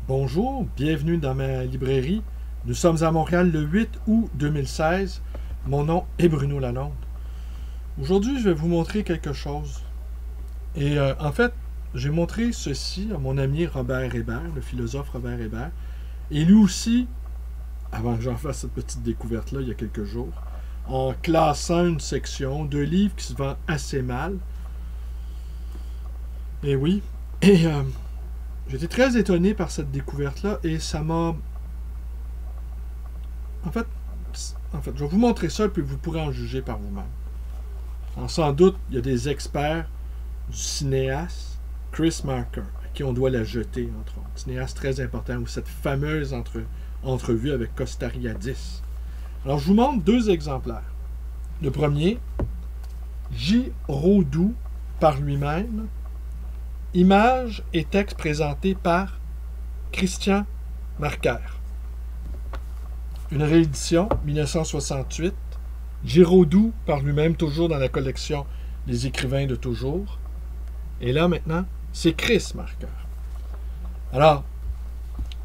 Bonjour, bienvenue dans ma librairie. Nous sommes à Montréal le 8 août 2016. Mon nom est Bruno Lalonde. Aujourd'hui, je vais vous montrer quelque chose. Et en fait, j'ai montré ceci à mon ami Robert Hébert, le philosophe Robert Hébert. Et lui aussi, avant que j'en fasse cette petite découverte-là il y a quelques jours, en classant une section de livres qui se vend assez mal. Et oui. Et j'étais très étonné par cette découverte-là et ça m'a... En fait, je vais vous montrer ça puis vous pourrez en juger par vous-même. Alors, sans doute, il y a des experts du cinéaste Chris Marker, à qui on doit la jeter, entre autres. Cinéaste très important, ou cette fameuse entrevue avec Costariadis. Alors, je vous montre deux exemplaires. Le premier, J. Rodoux par lui-même. Images et textes présentés par Christian Marker. Une réédition, 1968. Giraudoux par lui-même, toujours dans la collection des écrivains de toujours. Et là, maintenant, c'est Chris Marker. Alors,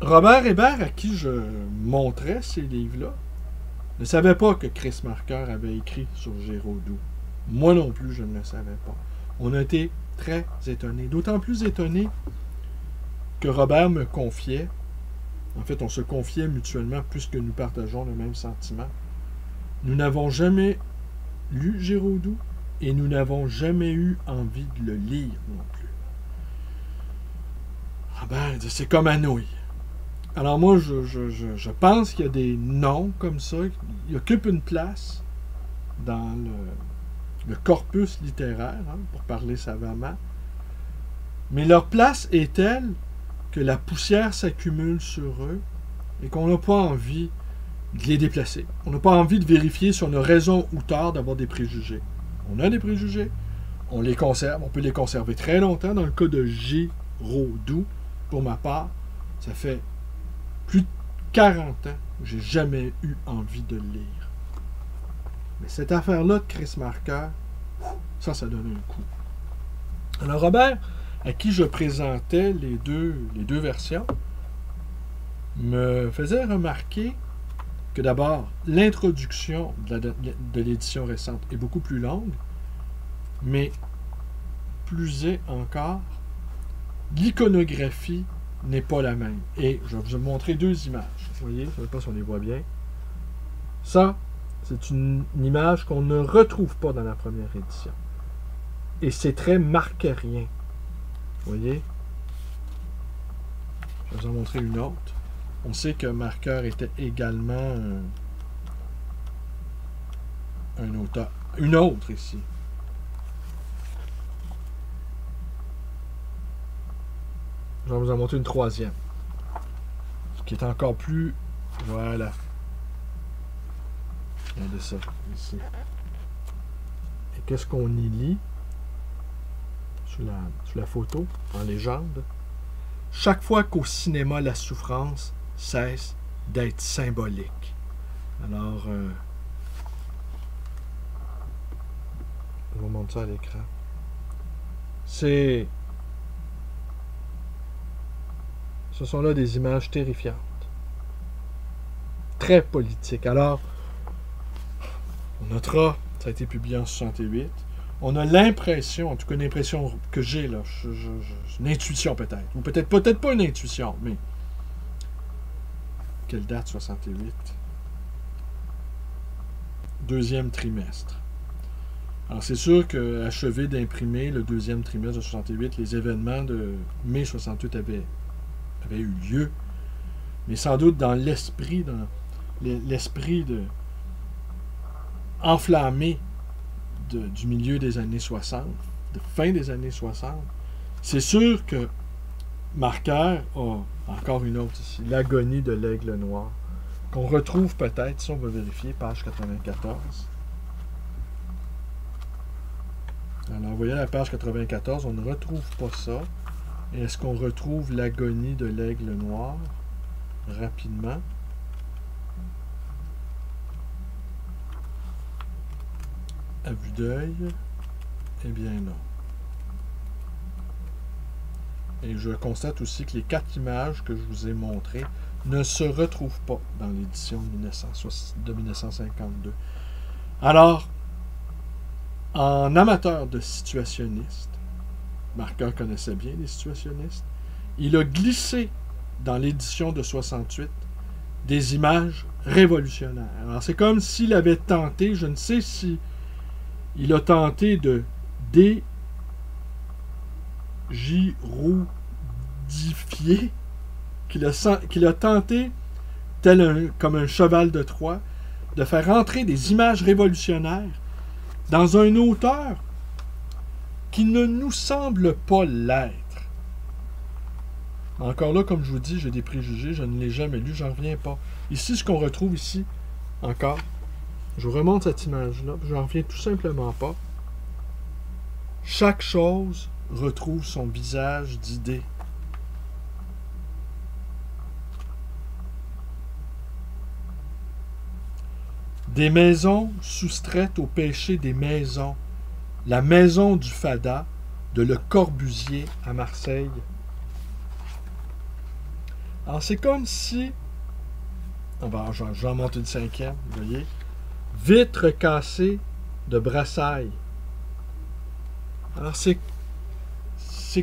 Robert Hébert, à qui je montrais ces livres-là, ne savait pas que Chris Marker avait écrit sur Giraudoux. Moi non plus, je ne le savais pas. On a été très étonnés. D'autant plus étonnés que Robert me confiait, en fait, on se confiait mutuellement puisque nous partageons le même sentiment. Nous n'avons jamais lu Giraudoux et nous n'avons jamais eu envie de le lire non plus. Robert, c'est comme à nouilles. Alors moi, je pense qu'il y a des noms comme ça qui occupent une place dans le corpus littéraire, pour parler savamment. Mais leur place est telle que la poussière s'accumule sur eux et qu'on n'a pas envie de les déplacer. On n'a pas envie de vérifier si on a raison ou tort d'avoir des préjugés. On a des préjugés, on les conserve, on peut les conserver très longtemps. Dans le cas de Giraudoux, pour ma part, ça fait plus de 40 ans que j'ai jamais eu envie de le lire. Mais cette affaire-là de Chris Marker, ça donne un coup. Alors Robert, à qui je présentais les deux versions, me faisait remarquer que d'abord, l'introduction de l'édition récente est beaucoup plus longue, mais plus est encore, l'iconographie n'est pas la même. Et je vais vous montrer deux images. Vous voyez, je ne sais pas si on les voit bien. Ça, c'est une image qu'on ne retrouve pas dans la première édition. Et c'est très marquérien. Vous voyez? Je vais vous en montrer une autre. On sait que Marker était également un auteur. Une autre ici. Je vais vous en montrer une troisième. Ce qui est encore plus... Voilà. Regardez ça, ici. Et qu'est-ce qu'on y lit sur la photo, en légende? Chaque fois qu'au cinéma, la souffrance cesse d'être symbolique. Alors, je vous montre ça à l'écran. Ce sont là des images terrifiantes. Très politiques. Alors, on notera, ça a été publié en 68. On a l'impression, en tout cas une impression que j'ai là, une intuition peut-être, ou peut-être pas une intuition, mais quelle date 68? Deuxième trimestre. Alors c'est sûr qu'achevé d'imprimer le deuxième trimestre de 68, les événements de mai 68 avaient eu lieu, mais sans doute dans l'esprit de enflammé du milieu des années 60, de fin des années 60, c'est sûr que Marker a encore une autre ici, l'agonie de l'aigle noir, qu'on retrouve peut-être, si on va vérifier, page 94. Alors, vous voyez la page 94, on ne retrouve pas ça. Et est-ce qu'on retrouve l'agonie de l'aigle noir rapidement? À vue d'œil, eh bien non. Et je constate aussi que les 4 images que je vous ai montrées ne se retrouvent pas dans l'édition de 1952. Alors, en amateur de situationnistes, Marker connaissait bien les situationnistes, il a glissé dans l'édition de 68 des images révolutionnaires. Alors, c'est comme s'il avait tenté, je ne sais si il a tenté de dégiroudifier, qu'il a tenté, comme un cheval de Troie, de faire entrer des images révolutionnaires dans un auteur qui ne nous semble pas l'être. Encore là, comme je vous dis, j'ai des préjugés, je ne l'ai jamais lu, j'en reviens pas. Ici, ce qu'on retrouve ici, encore, je vous remonte cette image-là, je n'en reviens tout simplement pas. Chaque chose retrouve son visage d'idée. Des maisons soustraites au péché des maisons. La maison du Fada, de Le Corbusier à Marseille. Alors, c'est comme si... je vais en monter une 5e, vous voyez. Vitre cassée de Brassailles. Alors, c'est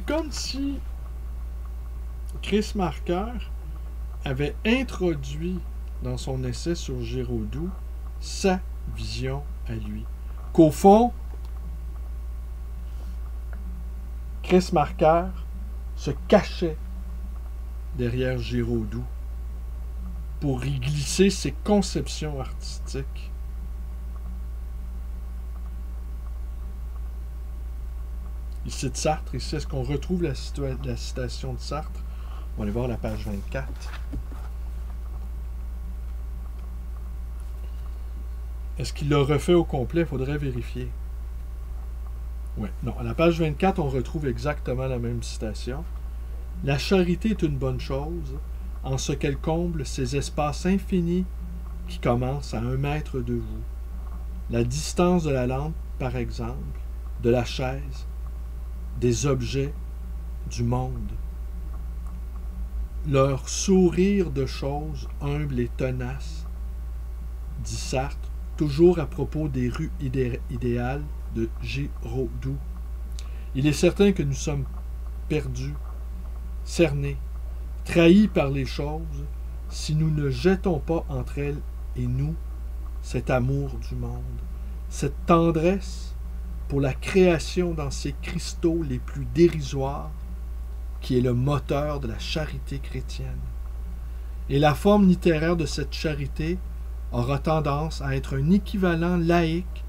comme si Chris Marker avait introduit dans son essai sur Giraudoux sa vision à lui. Qu'au fond, Chris Marker se cachait derrière Giraudoux pour y glisser ses conceptions artistiques. Il cite Sartre, ici, est-ce qu'on retrouve la citation de Sartre? On va aller voir la page 24. Est-ce qu'il l'a refait au complet? Il faudrait vérifier. Oui, non. À la page 24, on retrouve exactement la même citation. « La charité est une bonne chose, en ce qu'elle comble ces espaces infinis qui commencent à 1 mètre de vous. La distance de la lampe, par exemple, de la chaise, des objets, du monde. Leur sourire de choses humbles et tenaces, dit Sartre, toujours à propos des rues idéales de Giraudoux. Il est certain que nous sommes perdus, cernés, trahis par les choses, si nous ne jetons pas entre elles et nous cet amour du monde, cette tendresse pour la création dans ses cristaux les plus dérisoires, qui est le moteur de la charité chrétienne. Et la forme littéraire de cette charité aura tendance à être un équivalent laïque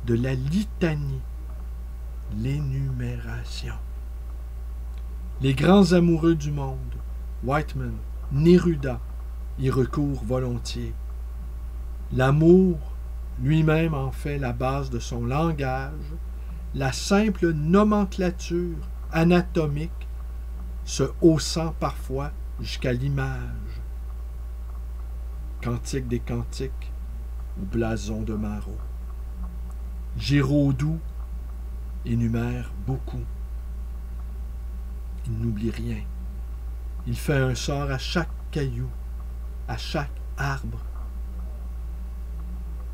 de la litanie, l'énumération. Les grands amoureux du monde, Whitman, Neruda, y recourent volontiers. L'amour lui-même en fait la base de son langage, la simple nomenclature anatomique se haussant parfois jusqu'à l'image. Cantique des cantiques ou blason de Marot. Giraudoux énumère beaucoup. Il n'oublie rien. Il fait un sort à chaque caillou, à chaque arbre.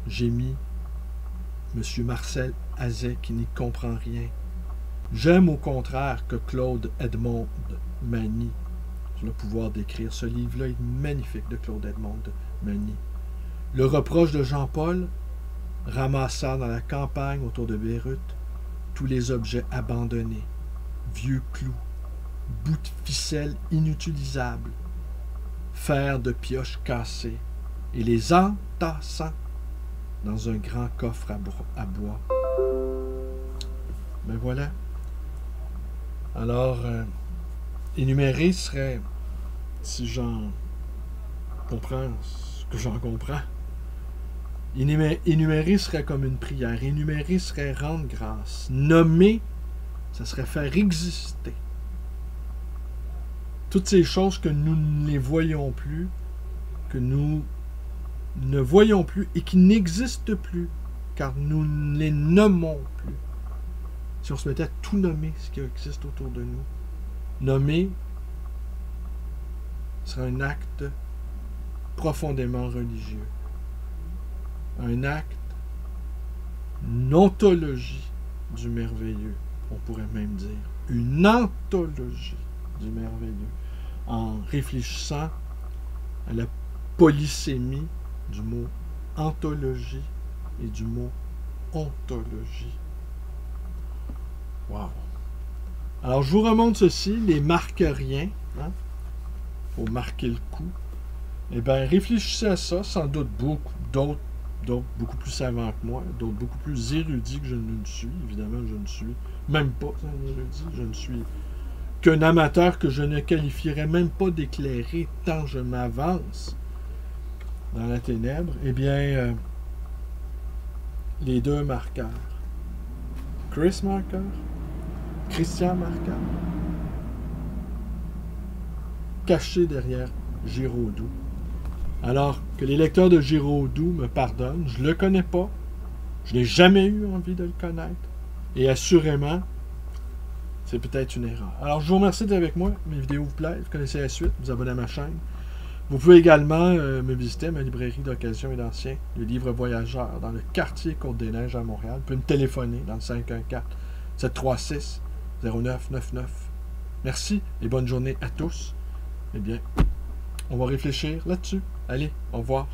J'ai mis M. Marcel Azet qui n'y comprend rien. J'aime au contraire que Claude Edmond manie le pouvoir d'écrire. Ce livre-là est magnifique de Claude Edmond Magny. Le reproche de Jean-Paul ramassa dans la campagne autour de Beyrouth tous les objets abandonnés, vieux clous, bouts de ficelle inutilisables, fer de pioche cassé, et les entassant dans un grand coffre à bois. Ben voilà. Alors, énumérer serait, si j'en comprends ce que j'en comprends, énumérer serait comme une prière. Énumérer serait rendre grâce. Nommer, ça serait faire exister. Toutes ces choses que nous ne les voyons plus, que nous ne voyons plus et qui n'existent plus, car nous ne les nommons plus. Si on se mettait à tout nommer ce qui existe autour de nous, nommer sera un acte profondément religieux. Un acte, une ontologie du merveilleux, on pourrait même dire. Une anthologie du merveilleux. En réfléchissant à la polysémie du mot anthologie et du mot ontologie. Wow! Alors, je vous remonte ceci, les marque-riens. Hein? Faut marquer le coup. Eh bien, réfléchissez à ça, sans doute d'autres beaucoup plus savants que moi, d'autres beaucoup plus érudits que je ne le suis. Évidemment, je ne suis même pas un érudit. Je ne suis qu'un amateur que je ne qualifierais même pas d'éclairé tant je m'avance dans la ténèbre. Eh bien, les deux marqueurs. Chris Marker, Christian Marker, caché derrière Giraudoux. Alors que les lecteurs de Giraudoux me pardonnent, je ne le connais pas, je n'ai jamais eu envie de le connaître, et assurément, c'est peut-être une erreur. Alors, je vous remercie d'être avec moi, mes vidéos vous plaisent, vous connaissez la suite, vous abonnez à ma chaîne. Vous pouvez également me visiter à ma librairie d'occasion et d'anciens, le livre voyageur, dans le quartier Côte-des-Neiges à Montréal. Vous pouvez me téléphoner dans le 514-736-0999. Merci et bonne journée à tous. Eh bien, on va réfléchir là-dessus. Allez, au revoir.